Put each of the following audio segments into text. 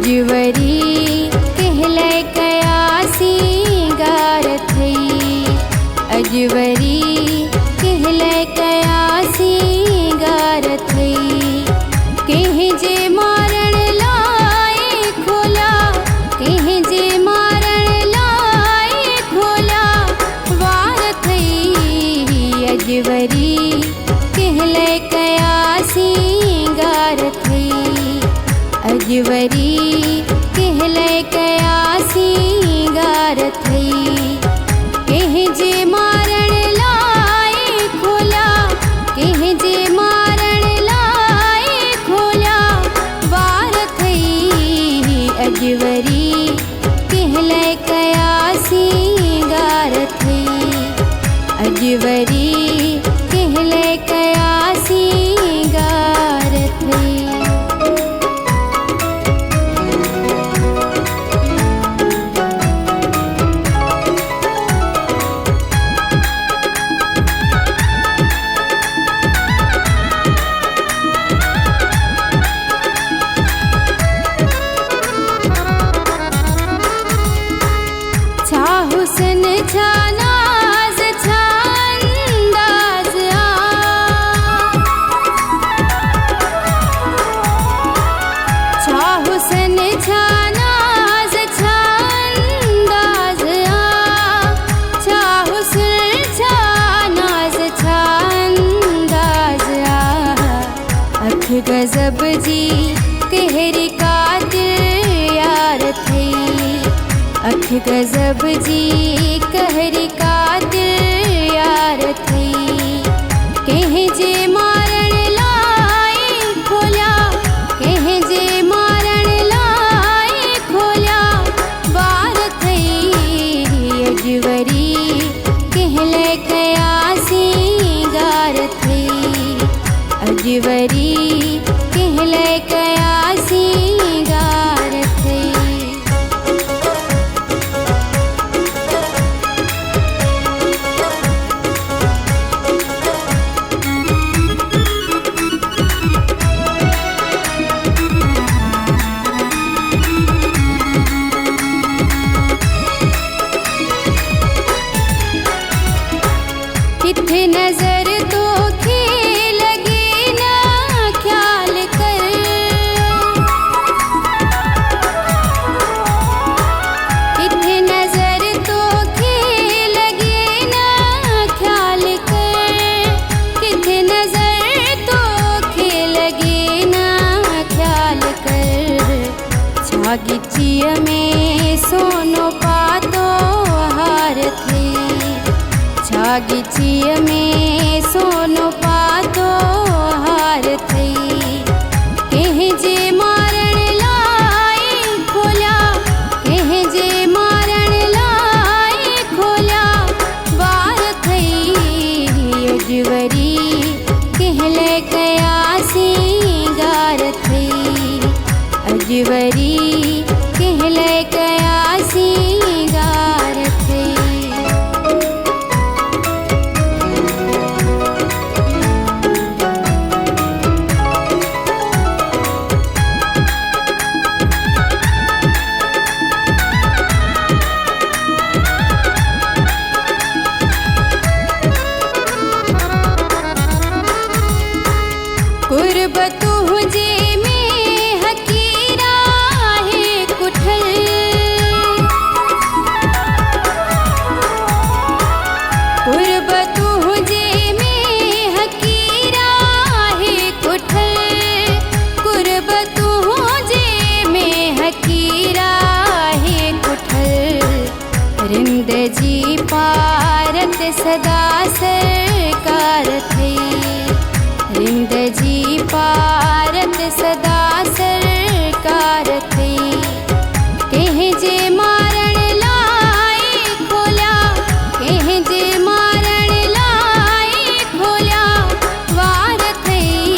अजवरी कहले कयासी गारथई। अजवरी कहले कयासी गारथई। कह जे मारण लाए खोला, कह जे मारण लाए खोला वार थई। अजवरी कहले कयासी गारथई। अजवरी कहले कयासी गारथई। कह जे मारण लाए खोला, कह जे मारण लाए खोला वार थई। अजवरी कहले कयासी गारथई। अजवरी कहले कयासी गारथई। छा हुस्न छा नाज छा अंदाज छा हुस्न छा नाज छा अंदाज छा हुस्न छा नाज छा अंदाज अख गजब जी कहरी कातिल यार थी। अख गजब जी कहरी कातिल यार थी। कह जे मारण लाए खोला, कह जे मारण लाए खोला वार थई। अजवरी कहले कयासी गारथई। अजवरी कहले कयासी गारथई। किथे नजर तो खेल लगे ना ख्याल कर। किथे नजर तो खेल लगे ना ख्याल कर। किथे नजर तो खेल लगे ना ख्याल कर। छागिचिया में सोनो पातो हार थे। छागिचिया में सोनो पातो हार थई। कह जे मारण लाए खोला, कह जे मारण लाए खोला वार थई। अजवरी कहले कयासी गारथई। अजवरी कहले कयासी गारथई। कुर्बतु जे में हकीरा है कुठल। कुर्बतु जे में हकीरा है कुठल। कुर्बतु जे में हकीरा है कुठल। रिंद जी पारत सदा सरकार थई। रिंद जी पारत सदा सरकार थई। कह जे मारण लाए खोला, कह जे मारण लाए खोला वार थई।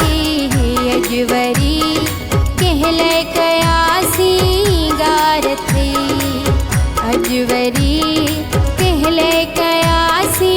अजवरी कहले कयासी गारथई। अजवरी कहले कयासी